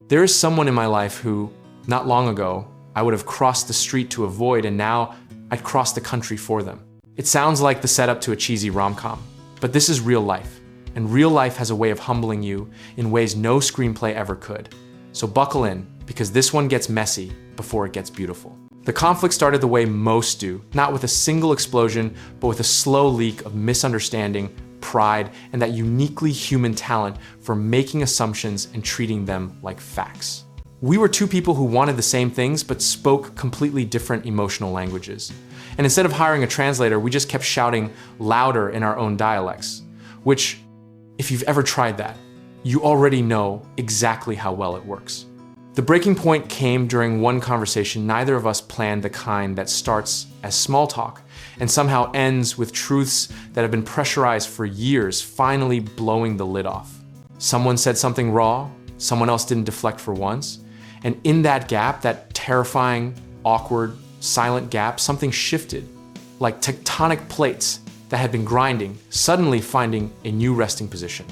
There is someone in my life who, not long ago, I would have crossed the street to avoid, and now I'd cross the country for them. It sounds like the setup to a cheesy rom-com, but this is real life, and real life has a way of humbling you in ways no screenplay ever could. So buckle in, because this one gets messy before it gets beautiful. The conflict started the way most do, not with a single explosion, but with a slow leak of misunderstanding, pride, and that uniquely human talent for making assumptions and treating them like facts. We were two people who wanted the same things, but spoke completely different emotional languages. And instead of hiring a translator, we just kept shouting louder in our own dialects, which, if you've ever tried that, you already know exactly how well it works. The breaking point came during one conversation neither of us planned, the kind that starts as small talk and somehow ends with truths that have been pressurized for years finally blowing the lid off. Someone said something raw, someone else didn't deflect for once, and in that gap, that terrifying, awkward, silent gap, something shifted, like tectonic plates that had been grinding, suddenly finding a new resting position.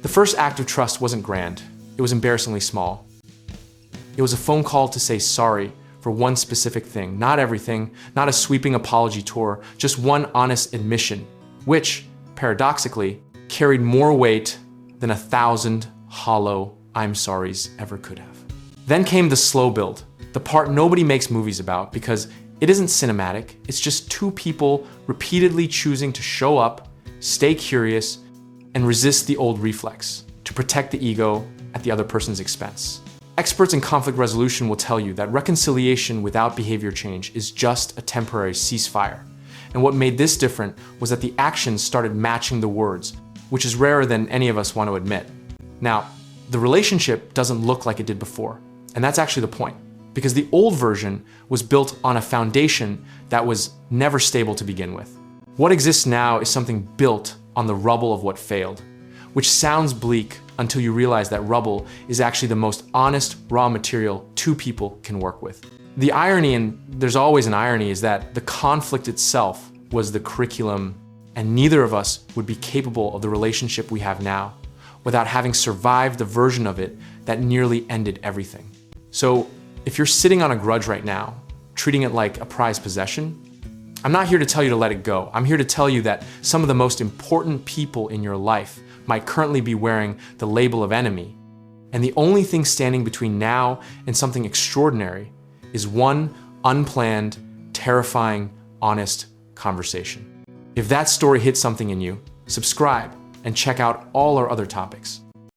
The first act of trust wasn't grand, it was embarrassingly small. It was a phone call to say sorry for one specific thing, not everything, not a sweeping apology tour, just one honest admission, which, paradoxically, carried more weight than 1,000 hollow I'm sorries ever could have. Then came the slow build, the part nobody makes movies about because it isn't cinematic, it's just two people repeatedly choosing to show up, stay curious, and resist the old reflex, to protect the ego at the other person's expense. Experts in conflict resolution will tell you that reconciliation without behavior change is just a temporary ceasefire. And what made this different was that the actions started matching the words, which is rarer than any of us want to admit. Now, the relationship doesn't look like it did before, and that's actually the point, because the old version was built on a foundation that was never stable to begin with. What exists now is something built on the rubble of what failed, which sounds bleak until you realize that rubble is actually the most honest raw material two people can work with. The irony, and there's always an irony, is that the conflict itself was the curriculum, and neither of us would be capable of the relationship we have now without having survived the version of it that nearly ended everything. So if you're sitting on a grudge right now, treating it like a prized possession, I'm not here to tell you to let it go. I'm here to tell you that some of the most important people in your life might currently be wearing the label of enemy. And the only thing standing between now and something extraordinary is one unplanned, terrifying, honest conversation. If that story hit something in you, subscribe and check out all our other topics.